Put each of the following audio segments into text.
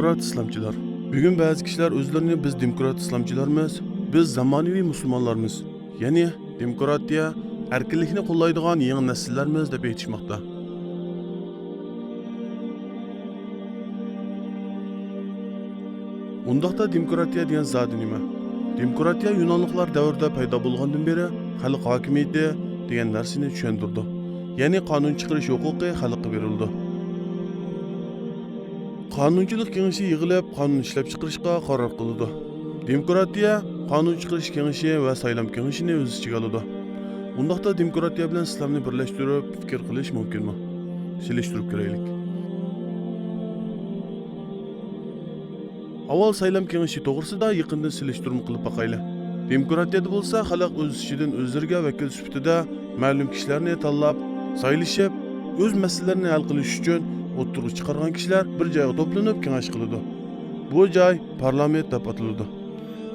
Demokrat İslamcılar. Bugün bazı kişiler özlerini biz demokrat İslamcılarmız, biz zamonaviy musulmonlarmiz. Ya'ni demokratiya, erkinlikni qo'llaydigan yangi nasllarmiz deb aytishmoqda. Undaqda demokratiya degan zot nima? Demokratiya Yunonliklar davrida paydo bo'lgandan beri xalq hokimiyati degan narsani tushuntirdi. Ya'ni qonun chiqarish huquqi xalqqa berildi. Qonunchilik kengashi yig'ilib, qonun ishlab chiqarishga qaror qildi. Demokratiya qonun chiqarish kengashi va saylam kengashini o'z ichiga oladi. Undaqda demokratiya bilan islomni birlashtirib fikr qilish mumkinmi? Selishtirib ko'raylik. Avval saylam kengashi to'g'risida yaqindan selishtirma qilib boqayli. Demokratiyada bo'lsa, xalq o'z ishidan o'zlariga vakil sifatida ma'lum kishilarni tanlab, saylashib, o'z masalalarini hal qilish uchun o'tirib chiqargan kishilar bir joyga to'planib kengash qiladi. Bu joy parlament deb ataladi.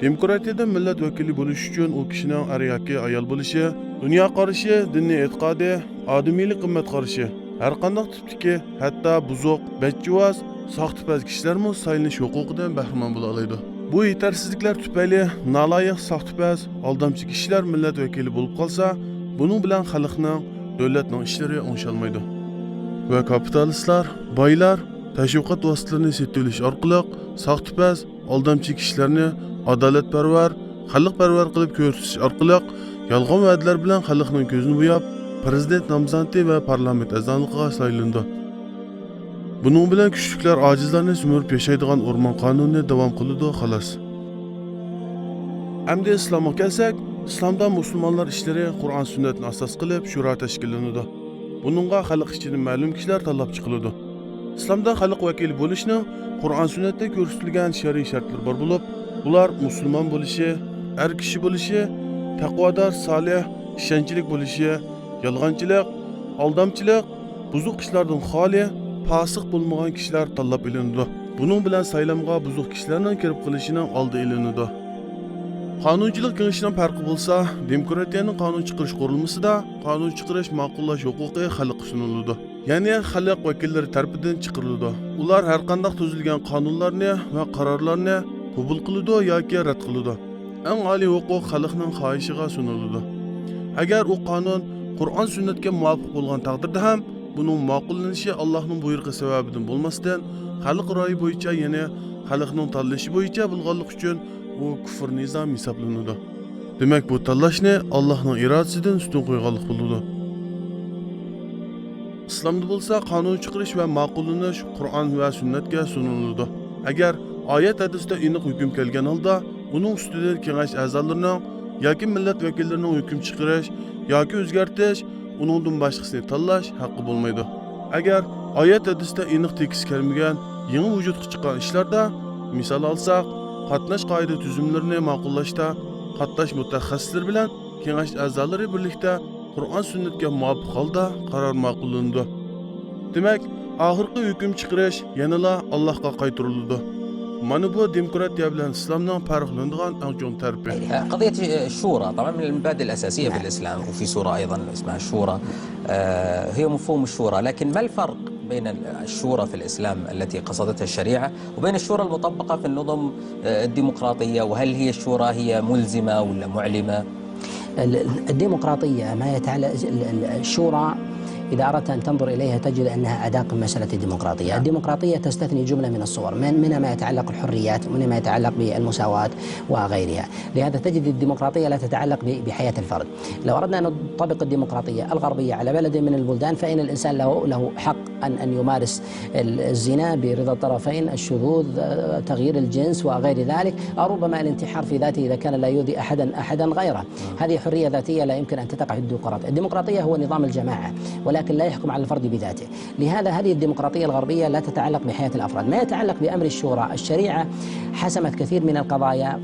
Demokratiyada millat vakili bo'lish uchun u kishining er yoki ayol bo'lishi, dunyo qarashi, diniy e'tiqodi, odamiylik qimmat qarashi, har qanday tipdagi, hatto buzuq, bachchuvaz, soxtipaz kishilarmi saylanish huquqidan bahramand bo'la oladi. Bu yetersizliklar tufayli naloyiq, soxtipaz, aldamchi kishilar millat vakili bo'lib qolsa, buning bilan xalqning, davlatning ishlari o'ngshalmaydi. Va kapitalistlar, boylar tashviqot vositalarini sotib olish orqali soxtipaz, aldamchi kishilarni adolatparvar, xalqparvar qilib ko'rsatish orqali yolg'on va'dalar bilan xalqning ko'zini bo'yab, prezident nomzodi va parlament a'zoligiga saylandi. Buning bilan kuchliklar ojizlarni sumirib yashaydigan o'rmon qonunini davom qiladi xolos. Endi islomga kelsak, islomda musulmonlar ishlari Qur'on sunnatni asos qilib shura tashkillanadi. Buningga xalq ichidan ma'lum kishilar tanlab chiqiladi. Islomda xalq vakili bo'lishning Qur'on sunnatda ko'rsatilgan shar'iy shartlar bor bo'lib, ular musulmon bo'lishi, er kishi bo'lishi, taqvodor, solih, ishonchlik bo'lishi, yolg'onchilik, aldamchilik, buzuq ishlardan xoli, fosiq bo'lmagan kishilar tanlab olinadi. Buning bilan saylamga buzuq kishilarning kirib qilishining oldi olinadi. Qonunchilik kengashining farqi bo'lsa, demokratiyaning qonun chiqarish qurilmasida qonun chiqarish ma'qullash huquqi xalqqa suniladi. Ya'ni xalq vakillari tomonidan chiqariladi. Ular har qanday tuzilgan qonunlarni va qarorlarni qabul qiladi yoki rad qiladi. Eng oliy huquq xalqning xohishiga suniladi. Agar u qonun Qur'on sunnatga muvofiq bo'lgan taqdirda ham buning ma'qullanishi Allohning buyrug'i sababidan bo'lmasdan, xalq ro'yi bo'yicha, ya'ni xalqning tanlashi bo'yicha bo'lganlik uchun u kufr nizom hisoblanadi. Demak, bu tanlashni Allohning irodasidan ustun qo'yganlik bo'ladi. Islomda bo'lsa, qonun chiqarish va ma'qullanish Qur'on va sunnatga suniladi. Agar oyat hadisda aniq hukm kelgan holda, uning ustidan kengash a'zolarining yoki millat vakillarining hukm chiqarish yoki o'zgartirish, uningdan boshqasini tanlash haqqi bo'lmaydi. Agar oyat hadisda aniq tekis kelmagan, yangi vujudga chiqqan ishlarda, misol olsak, qatnash qoida tuzumlarini ma'qullashda qatnash mutaxassislar bilan kengash a'zolari birlikda Qur'on sunnatga muvofiq holda qaror ma'qullandi. Demak, oxirgi hukm chiqarish yanala Allohga qaytariladi. Mana bu demokratiya bilan islomning farqlanadigan eng chong tarafı. قضية الشورى طبعا من المبادئ الأساسية في الإسلام، وفي سورة أيضا اسمها الشورى، هي مفهوم الشورى. لكن ما الفرق بين الشورى في الإسلام التي قصدتها الشريعة وبين الشورى المطبقة في النظم الديمقراطية؟ وهل هي الشورى هي ملزمة ولا معلمة؟ الديمقراطية ما يتعلق الشورى إذا أردت أن تنظر إليها تجد أنها أداة من مسألة الديمقراطية. الديمقراطية تستثني جملة من الصور، منها ما يتعلق بالحريات، ومنها ما يتعلق بالمساواة وغيرها. لهذا تجد الديمقراطية لا تتعلق بحياة الفرد. لو أردنا أن نطبق الديمقراطية الغربية على بلد من البلدان، فإن الإنسان له حق أن يمارس الزنا برضا الطرفين، الشذوذ، تغيير الجنس وغير ذلك، أو ربما الانتحار في ذاته إذا كان لا يؤذي أحدا غيره. هذه حرية ذاتية لا يمكن أن تقع في الديمقراطية. الديمقراطية هو نظام الجماعة، ولكن لا يحكم على الفرد بذاته. لهذا هذه الديمقراطية الغربية لا تتعلق بحياة الأفراد. ما يتعلق بأمر الشورى، الشريعة حسمت كثير من القضايا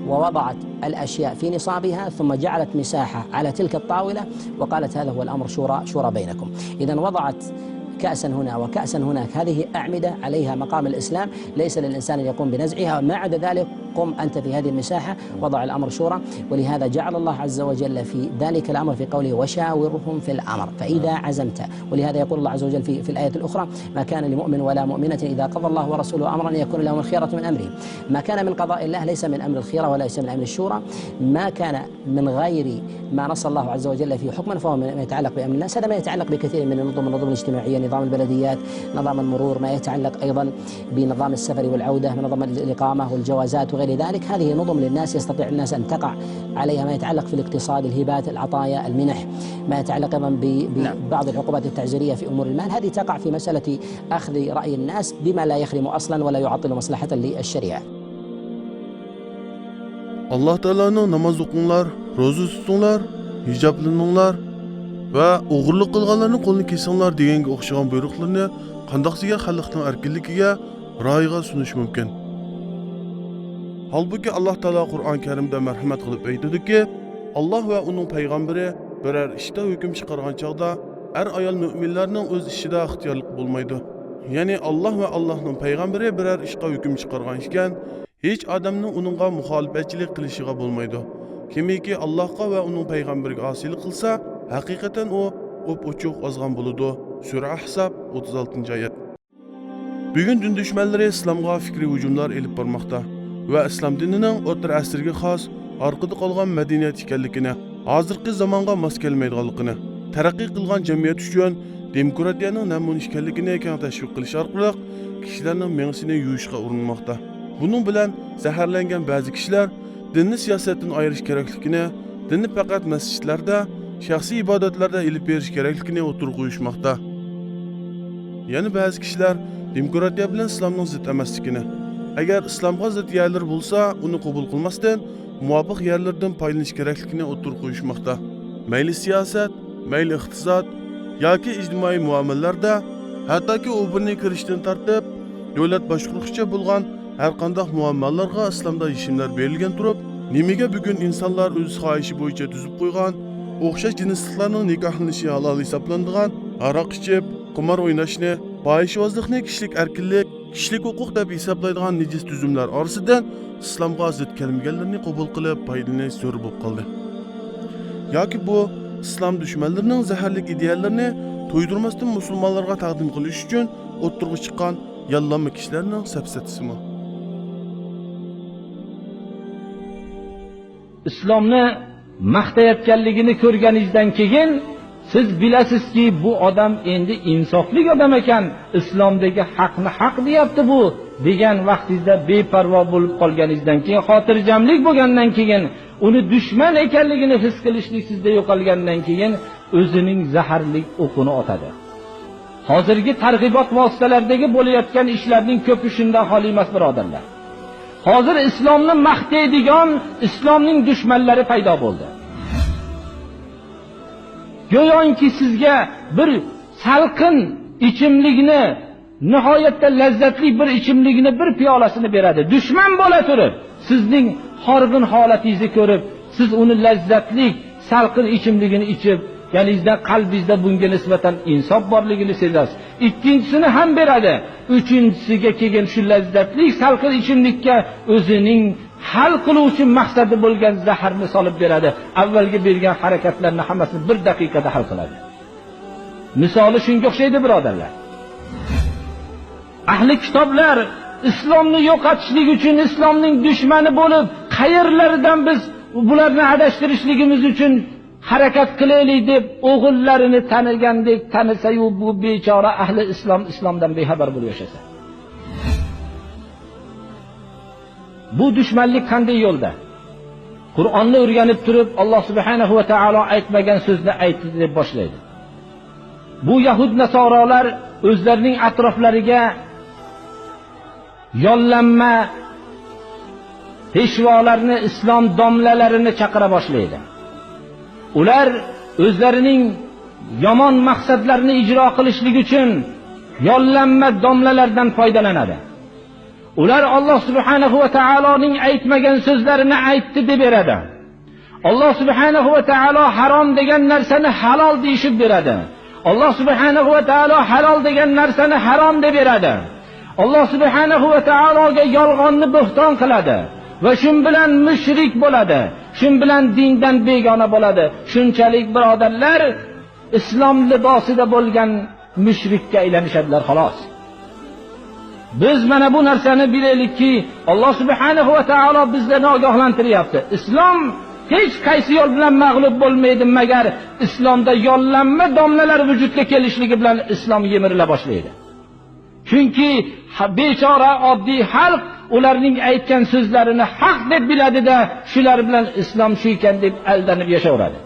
ووضعت الأشياء في نصابها، ثم جعلت مساحة على تلك الطاولة وقالت هذا هو الأمر شورى بينكم. إذا وضعت كأسا هنا وكأسا هناك، هذه أعمدة عليها مقام الإسلام، ليس للإنسان أن يقوم بنزعها. ما عدا ذلك قم أنت في هذه المساحة وضع الأمر شورى. ولهذا جعل الله عز وجل في ذلك الأمر في قوله وشاورهم في الأمر فإذا عزمت. ولهذا يقول الله عز وجل في الآية الأخرى ما كان لمؤمن ولا مؤمنة إذا قضى الله ورسوله أمرا يكون لهم الخيرة من أمره. ما كان من قضاء الله ليس من أمر الخيرة وليس من أمر الشورى. ما كان من غير ما نص الله عز وجل فيه حكما فهو ما يتعلق بأمر الناس. هذا ما يتعلق بكثير من النظم الاجتماعية، نظام البلديات، نظام المرور، ما يتعلق أيضا بنظام السفر والعودة، نظام الإقامة والجوازات وغير ذلك. هذه نظم للناس يستطيع الناس أن تقع عليها. ما يتعلق في الاقتصاد، الهبات، العطايا، المنح، ما يتعلق أيضا ببعض العقوبات التعزيرية في أمور المال، هذه تقع في مسألة أخذ رأي الناس بما لا يخرم أصلا ولا يعطل مصلحة للشريعة. Allah Teala'nın namaz okunlar, roza tutunlar, hicaplanınlar ve o'g'irlik qilganlarning qo'lini kesinglar deganga o'xshagan buyruqlarni qandoqsiga xalqning erkinligiga, ra'yiga sunish mumkin. Halbuki Alloh Taolo Qur'on Karimda marhamat qilib aytadiki, Alloh va uning payg'ambari biror ishda hukm chiqargan chog'da ayol mu'minlarning o'z ishida ixtiyorlik bo'lmaydi. Ya'ni Alloh va Allohning payg'ambari biror ishga hukm chiqargan ekan, hech odamning uningga muxolifatchilik qilishiga bo'lmaydi. Kimiki Allohga va uning payg'ambariga osiylik qilsa, haqiqatan u o'p-o'chuq ozg'on bo'ladi. Sura Ahzab 36-oyat. Bugun din dushmanlari islomga fikriy hujumlar elib bormoqda va islom dinining o'rta asrga xos orqada qolgan madaniyat ekanligini, hozirgi zamonga mos kelmaydiganligini, taraqqiy qilgan jamiyat uchun demokratiyaning namuna ekanligini keng tashviq qilish orqali kishilarning mengisini yuyishga urinmoqda. Bunun bilan zaharlangan ba'zi kishilar dinni siyosatdan ayirish kerakligini, dinni faqat masjidlarda, shaxsiy ibodatlarda ilib berish kerakligini o'tirib qo'yishmoqda. Yana ba'zi kishilar demokratiya bilan islomning zid emasligini, agar islomga zid yerlar bo'lsa, uni qabul qilmasdan muvofiq yerlardan foydalanish kerakligini o'tirib qo'yishmoqda. Mayli siyosat, mayli iqtisod yoki ijtimoiy muomalalarda, hattoki o'birni kirishdan tortib davlat boshqaruvchi bo'lgan har qanday muammolarga islomda yechimlar berilgan turib, nimaga bugun insonlar o'z xohishi bo'yicha tuzib qo'ygan, o'xshash jinslarning nikohlanishi halol hisoblanadigan, aroq ichib, qimor o'ynashni, fohishvozlikni kishilik erkinlik, kishilik huquq deb hisoblaydigan nejis tuzumlar orasidan islomga zid kelmaganlarni qabul qilib foydalanish zo'r bo'lib qoldi. Yoki bu islom dushmanlarining zaharli ideyalarini to'ydirmasdan musulmonlarga taqdim qilish uchun o'ttirg'i chiqqan yollanma kishilarning safsatisimi? islomni maqtayotganligini ko'rganingizdan keyin siz bilasizki bu odam endi insofli odam ekan, islomdagi haqni haq deyapti bu degan vaqtingizda beparvo bo'lib qolganingizdan keyin, xotirjamlik bo'lgandan keyin, uni dushman ekanligini his qilishlik sizda yo'qolgandan keyin o'zining zaharli o'qini otadi. Hozirgi targ'ibot vositalaridagi bo'layotgan ishlarning ko'pi shundan xoli emas, birodarlar. Hozir islomni maqtaydigan islomning dushmanlari paydo bo'ldi. Go'yoki sizga bir salqin ichimlikni, nihoyatda lazzatli bir ichimlikni bir piyolasini beradi. Dushman bo'la turib, sizning horg'in holatingizni ko'rib, siz uni lazzatli salqin ichimligini ichib, ya'ningizda qalbingizda bunga nisbatan insof borligini sezasiz. Ikkinchisini ham beradi. Uchinchisiga kelgan shu lazzatli salqin ichimlikka o'zining hal qiluvchi maqsadi bo'lgan zaharni solib beradi. Avvalgi bergan harakatlarni hammasini bir daqiqada hal qiladi. Misoli shunga o'xshaydi, birodarlar. Ahli kitoblar islomni yo'qotishlik uchun, islomning dushmani bo'lib, qayerlardan biz bularni adashtirishligimiz uchun harakat qilaylik deb o'g'illarini tanigandek tanisa-yu, bu bechora ahli islomdan bexabar bo'lib yashasa. Bu dushmanlik qanday yo'lda? Qur'onni o'rganib turib, Alloh subhanahu va taolo aytmagan so'zni aytdi deb boshlaydi. Bu yahud nasorolar o'zlarining atroflariga yollanma peshvolarni, islom domlalarini chaqira boshlaydi. Ular o'zlarining yomon maqsadlarini ijro qilishlik uchun yollanma domlalardan foydalanadi. Ular Alloh subhanahu va taoloning aytmagan so'zlarini aytdi deb beradi. Alloh subhanahu va taolo harom degan narsani halol deyishib beradi. Alloh subhanahu va taolo halol degan narsani harom deb beradi. Alloh subhanahu va taologa yolg'onni bo'xton qiladi. va shu bilan mushrik bo'ladi, shu bilan dindan begona bo'ladi. Shunchalik birodarlar islom libosida bo'lgan mushrikka aylanishadilar xolos. Biz mana bu narsani bilaylikki, Alloh subhanahu va taolo bizlarni ogohlantiryapti. Islom hech qaysi yo'l bilan mag'lub bo'lmaydi, magar islomda yollanma domlalar vujudga kelishligi bilan islom yemirila boshlaydi. Chunki bechora oddiy xalq ularning aytgan so'zlarini haq deb biladida, shular bilan islom shu ekan deb aldanib yashaveradi.